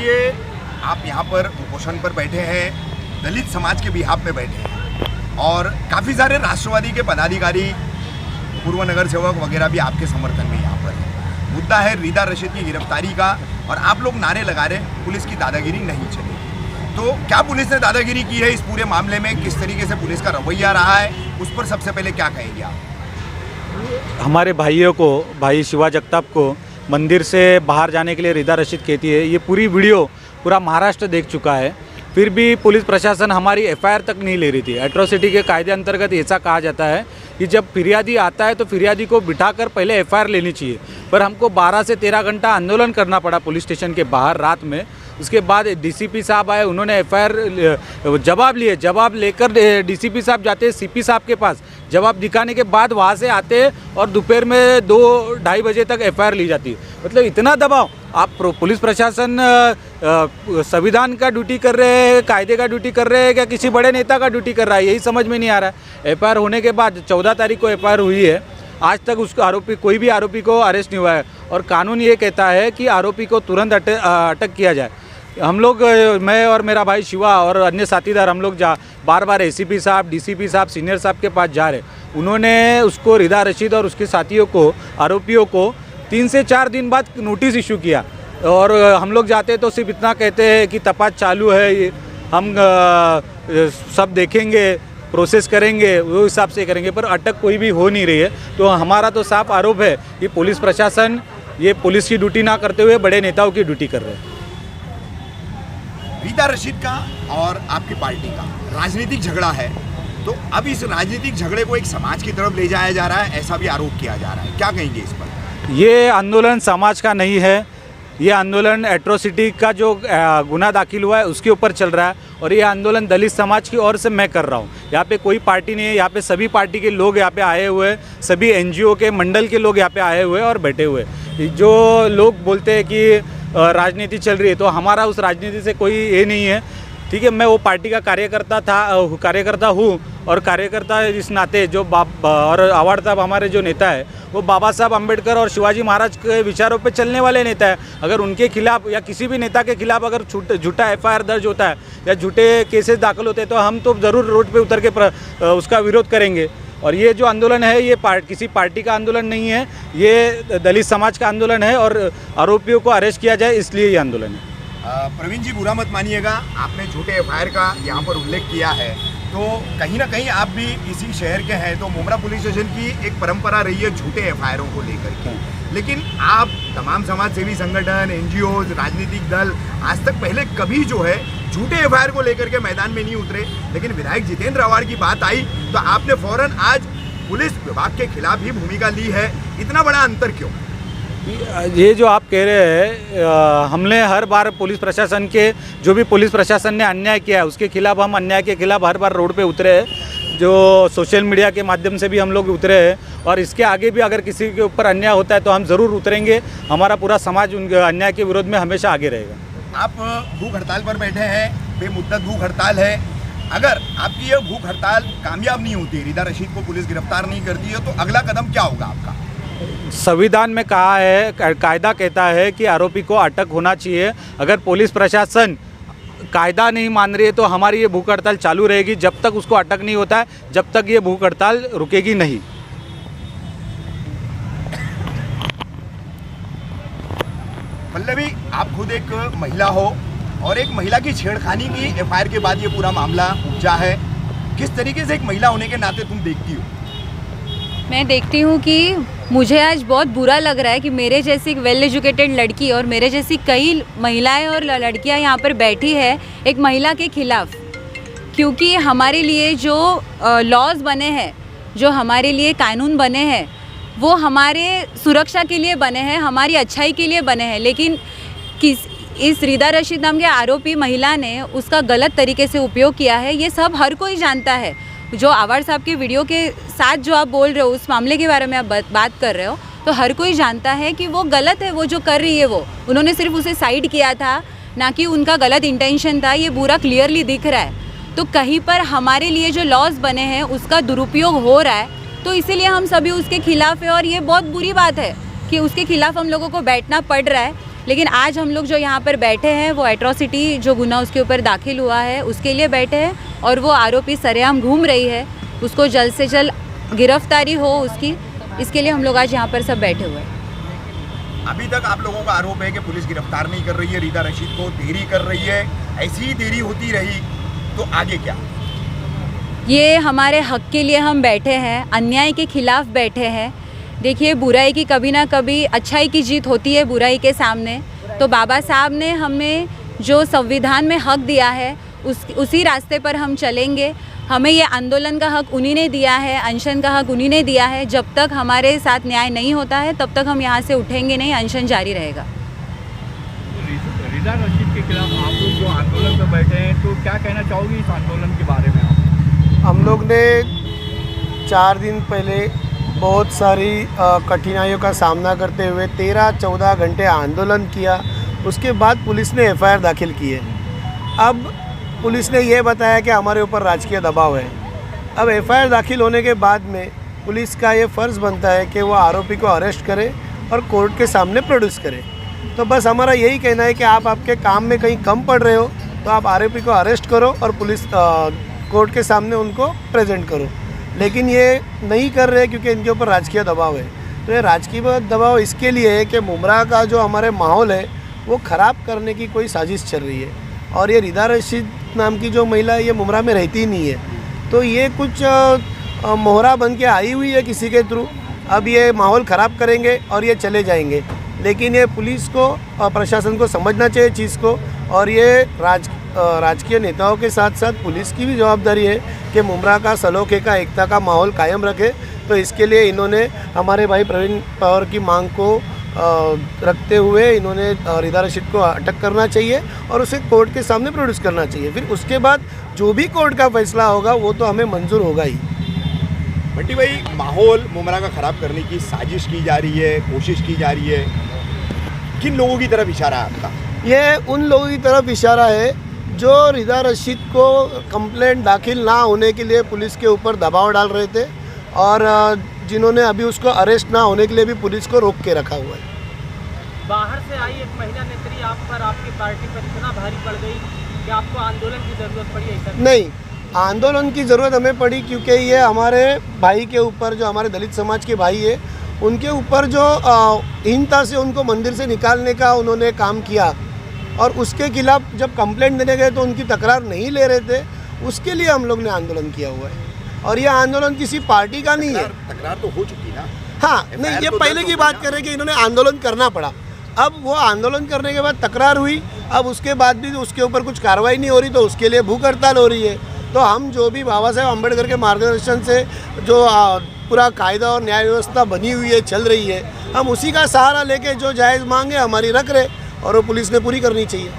देखिए, आप यहाँ पर उपोषण पर बैठे हैं, दलित समाज के बिहाफ में बैठे हैं और काफ़ी सारे राष्ट्रवादी के पदाधिकारी, पूर्व नगर सेवक वगैरह भी आपके समर्थन में यहाँ पर है। मुद्दा है रीदा रशीद की गिरफ्तारी का और आप लोग नारे लगा रहे पुलिस की दादागिरी नहीं चलेगी। तो क्या पुलिस ने दादागिरी की है इस पूरे मामले में? किस तरीके से पुलिस का रवैया रहा है, उस पर सबसे पहले क्या कहेंगे आप? हमारे भाइयों को, भाई शिवा जगताप को मंदिर से बाहर जाने के लिए रीदा रशीद कहती है, ये पूरी वीडियो पूरा महाराष्ट्र देख चुका है। फिर भी पुलिस प्रशासन हमारी एफआईआर तक नहीं ले रही थी। एट्रोसिटी के कायदे अंतर्गत ऐसा कहा जाता है कि जब फिरियादी आता है तो फिरियादी को बिठाकर पहले एफआईआर लेनी चाहिए, पर हमको 12 से 13 घंटा आंदोलन करना पड़ा पुलिस स्टेशन के बाहर रात में। उसके बाद डीसीपी साहब आए, उन्होंने एफआईआर जवाब लिए, जवाब लेकर डीसीपी साहब जाते सीपी साहब के पास, जवाब दिखाने के बाद वहाँ से आते और दोपहर में 2-2:30 बजे तक एफआईआर ली जाती। मतलब इतना दबाव। आप पुलिस प्रशासन संविधान का ड्यूटी कर रहे हैं, कायदे का ड्यूटी कर रहे हैं, क्या किसी बड़े नेता का ड्यूटी कर रहा है, यही समझ में नहीं आ रहा है। एफआईआर होने के बाद 14 तारीख को एफआईआर हुई है, आज तक उसको आरोपी, कोई भी आरोपी को अरेस्ट नहीं हुआ है और कानून ये कहता है कि आरोपी को तुरंत अटक किया जाए। हम लोग, मैं और मेरा भाई शिवा और अन्य साथीदार, हम लोग बार बार एसीपी साहब, डीसीपी साहब, सीनियर साहब के पास जा रहे। उन्होंने उसको रीदा रशीद और उसके साथियों को, आरोपियों को 3 से 4 दिन बाद नोटिस इशू किया और हम लोग जाते तो सिर्फ इतना कहते हैं कि तपास चालू है, हम सब देखेंगे, प्रोसेस करेंगे, वो हिसाब से करेंगे, पर अटक कोई भी हो नहीं रही है। तो हमारा तो साफ आरोप है कि पुलिस प्रशासन ये पुलिस की ड्यूटी ना करते हुए बड़े नेताओं की ड्यूटी कर रहे हैं। रीदा रशीद का और आपकी पार्टी का राजनीतिक झगड़ा है, तो अब इस राजनीतिक झगड़े को एक समाज की तरफ ले जाया जा रहा है, ऐसा भी आरोप किया जा रहा है। क्या कहेंगे इस पर? ये आंदोलन समाज का नहीं है, ये आंदोलन एट्रोसिटी का जो गुना दाखिल हुआ है उसके ऊपर चल रहा है और ये आंदोलन दलित समाज की ओर से मैं कर रहा हूँ। यहाँ पे कोई पार्टी नहीं है, यहाँ पे सभी पार्टी के लोग यहाँ पे आए हुए हैं, सभी एनजीओ के मंडल के लोग यहाँ पे आए हुए हैं और बैठे हुए हैं। जो लोग बोलते हैं कि राजनीति चल रही है, तो हमारा उस राजनीति से कोई ये नहीं है, ठीक है। मैं वो पार्टी का कार्यकर्ता हूँ और कार्यकर्ता इस नाते जो और आवाड़ साहब हमारे जो नेता है वो बाबा साहब अम्बेडकर और शिवाजी महाराज के विचारों पे चलने वाले नेता है। अगर उनके खिलाफ या किसी भी नेता के खिलाफ अगर झूठा एफआईआर दर्ज होता है या झूठे केसेस दाखिल होते हैं तो हम तो ज़रूर रोड पे उतर के उसका विरोध करेंगे। और ये जो आंदोलन है ये किसी पार्टी का आंदोलन नहीं है, ये दलित समाज का आंदोलन है और आरोपियों को अरेस्ट किया जाए इसलिए ये आंदोलन है। प्रवीण जी, बुरा मत मानिएगा, आपने झूठे एफआईआर का यहाँ पर उल्लेख किया है, तो कहीं ना कहीं आप भी इसी शहर के हैं, तो मुमरा पुलिस स्टेशन की एक परंपरा रही है झूठे एफआईआरों को लेकर के। लेकिन आप तमाम समाज सेवी संगठन, एनजीओज, राजनीतिक दल आज तक पहले कभी जो है झूठे एफआईआर को लेकर के मैदान में नहीं उतरे, लेकिन विधायक जितेंद्र आवाड़ की बात आई तो आपने फौरन आज पुलिस विभाग के खिलाफ ही भूमिका ली है। इतना बड़ा अंतर क्यों? ये जो आप कह रहे हैं, हमने हर बार पुलिस प्रशासन के, जो भी पुलिस प्रशासन ने अन्याय किया है उसके खिलाफ, हम अन्याय के खिलाफ हर बार रोड पे उतरे हैं, जो सोशल मीडिया के माध्यम से भी हम लोग उतरे हैं और इसके आगे भी अगर किसी के ऊपर अन्याय होता है तो हम ज़रूर उतरेंगे। हमारा पूरा समाज उन अन्याय के विरोध में हमेशा आगे रहेगा। आप भूख हड़ताल पर बैठे हैं, बेमुद्दत भूख हड़ताल है, अगर आपकी यह भूख हड़ताल कामयाब नहीं होती, रीदा रशीद को पुलिस गिरफ्तार नहीं करती है, तो अगला कदम क्या होगा आपका? संविधान में कहा है, कायदा कहता है कि आरोपी को अटक होना चाहिए। अगर पुलिस प्रशासन कायदा नहीं मान रही है तो हमारी ये भूख हड़ताल चालू रहेगी। जब तक उसको अटक नहीं होता है जब तक ये भूख हड़ताल रुकेगी नहीं। पल्लवी, आप खुद एक महिला हो और एक महिला की छेड़खानी की एफआईआर के बाद ये पूरा मामला उपजा है, किस तरीके से एक महिला होने के नाते तुम देखती हो? मैं देखती हूँ कि मुझे आज बहुत बुरा लग रहा है कि मेरे जैसी एक वेल एजुकेटेड लड़की और मेरे जैसी कई महिलाएं और लड़कियां यहाँ पर बैठी है एक महिला के खिलाफ, क्योंकि हमारे लिए जो लॉज बने हैं, जो हमारे लिए कानून बने हैं, वो हमारे सुरक्षा के लिए बने हैं, हमारी अच्छाई के लिए बने हैं। लेकिन इस रीदा रशीद नाम के आरोपी महिला ने उसका गलत तरीके से उपयोग किया है, ये सब हर कोई जानता है। जो आवाड़ साहब के वीडियो के साथ जो आप बोल रहे हो, उस मामले के बारे में आप बात कर रहे हो, तो हर कोई जानता है कि वो गलत है, वो जो कर रही है वो उन्होंने सिर्फ उसे साइड किया था, ना कि उनका गलत इंटेंशन था। ये पूरा क्लियरली दिख रहा है। तो कहीं पर हमारे लिए जो लॉज बने हैं उसका दुरुपयोग हो रहा है, तो इसीलिए हम सभी उसके खिलाफ है और ये बहुत बुरी बात है कि उसके खिलाफ हम लोगों को बैठना पड़ रहा है। लेकिन आज हम लोग जो यहाँ पर बैठे हैं वो एट्रोसिटी जो गुना उसके ऊपर दाखिल हुआ है उसके लिए बैठे हैं, और वो आरोपी सरेआम घूम रही है, उसको जल्द से जल्द गिरफ्तारी हो उसकी, इसके लिए हम लोग आज यहाँ पर सब बैठे हुए हैं। अभी तक आप लोगों का आरोप है कि पुलिस गिरफ्तार नहीं कर रही है, रीदा रशीद को देरी कर रही है। ऐसी ही देरी होती रही तो आगे क्या? ये हमारे हक के लिए हम बैठे हैं, अन्याय के खिलाफ बैठे हैं। देखिए, बुराई की कभी ना कभी अच्छाई की जीत होती है बुराई के सामने। तो बाबा साहब ने हमें जो संविधान में हक दिया है उसी रास्ते पर हम चलेंगे। हमें ये आंदोलन का हक उन्हीं ने दिया है, अनशन का हक उन्हीं ने दिया है। जब तक हमारे साथ न्याय नहीं होता है तब तक हम यहाँ से उठेंगे नहीं, अनशन जारी रहेगा। रीदा रशीद के खिलाफ आप लोग जो आंदोलन में बैठे हैं, तो क्या कहना चाहोगे इस आंदोलन के बारे में आप? हम लोग ने 4 दिन पहले बहुत सारी कठिनाइयों का सामना करते हुए 13-14 घंटे आंदोलन किया। उसके बाद पुलिस ने एफआईआर दाखिल की है। अब पुलिस ने यह बताया कि हमारे ऊपर राजकीय दबाव है। अब एफआईआर दाखिल होने के बाद में पुलिस का ये फ़र्ज़ बनता है कि वो आरोपी को अरेस्ट करे और कोर्ट के सामने प्रोड्यूस करे। तो बस हमारा यही कहना है कि आप आपके काम में कहीं कम पड़ रहे हो तो आप आरोपी को अरेस्ट करो और पुलिस कोर्ट के सामने उनको प्रेजेंट करो। लेकिन ये नहीं कर रहे क्योंकि इनके ऊपर राजकीय दबाव है। तो ये राजकीय दबाव इसके लिए है कि मुमरा का जो हमारे माहौल है वो ख़राब करने की कोई साजिश चल रही है। और ये रीदा रशीद नाम की जो महिला है ये मुमरा में रहती ही नहीं है। तो ये कुछ मोहरा बन के आई हुई है किसी के थ्रू। अब ये माहौल ख़राब करेंगे और ये चले जाएंगे। लेकिन ये पुलिस को और प्रशासन को समझना चाहिए चीज़ को, और ये राजकीय नेताओं के साथ साथ पुलिस की भी जवाबदारी है कि मुमरा का सलोखे का एकता का माहौल कायम रखे। तो इसके लिए इन्होंने हमारे भाई प्रवीण पवार की मांग को रखते हुए इन्होंने रीदा रशीद को अटक करना चाहिए और उसे कोर्ट के सामने प्रोड्यूस करना चाहिए। फिर उसके बाद जो भी कोर्ट का फैसला होगा वो तो हमें मंजूर होगा ही। भट्टी भाई, माहौल मुमरा का ख़राब करने की साजिश की जा रही है, कोशिश की जा रही है, किन लोगों की तरफ इशारा है आपका? ये उन लोगों की तरफ इशारा है जो रीदा रशीद को कंप्लेंट दाखिल ना होने के लिए पुलिस के ऊपर दबाव डाल रहे थे और जिन्होंने अभी उसको अरेस्ट ना होने के लिए भी पुलिस को रोक के रखा हुआ है। बाहर से आई एक महिला नेत्री आप पर, आपकी पार्टी पर इतना भारी पड़ गई कि आपको आंदोलन की ज़रूरत पड़ी? ऐसा नहीं, आंदोलन की ज़रूरत हमें पड़ी क्योंकि ये हमारे भाई के ऊपर, जो हमारे दलित समाज के भाई है, उनके ऊपर जो हीनता से उनको मंदिर से निकालने का उन्होंने काम किया और उसके खिलाफ जब कंप्लेंट देने गए तो उनकी तकरार नहीं ले रहे थे, उसके लिए हम लोग ने आंदोलन किया हुआ है। और ये आंदोलन किसी पार्टी का नहीं है। तकरार तो हो चुकी ना। हाँ, नहीं, ये पहले की बात कर रहे हैं कि इन्होंने आंदोलन करना पड़ा। अब वो आंदोलन करने के बाद तकरार हुई, अब उसके बाद भी उसके ऊपर कुछ कार्रवाई नहीं हो रही तो उसके लिए भूख हड़ताल हो रही है। तो हम जो भी बाबा साहेब अम्बेडकर के मार्गदर्शन से जो पूरा कायदा और न्याय व्यवस्था बनी हुई है, चल रही है, हम उसी का सहारा लेके जो जायज़ मांगे हमारी रख रहे और वो पुलिस ने पूरी करनी चाहिए।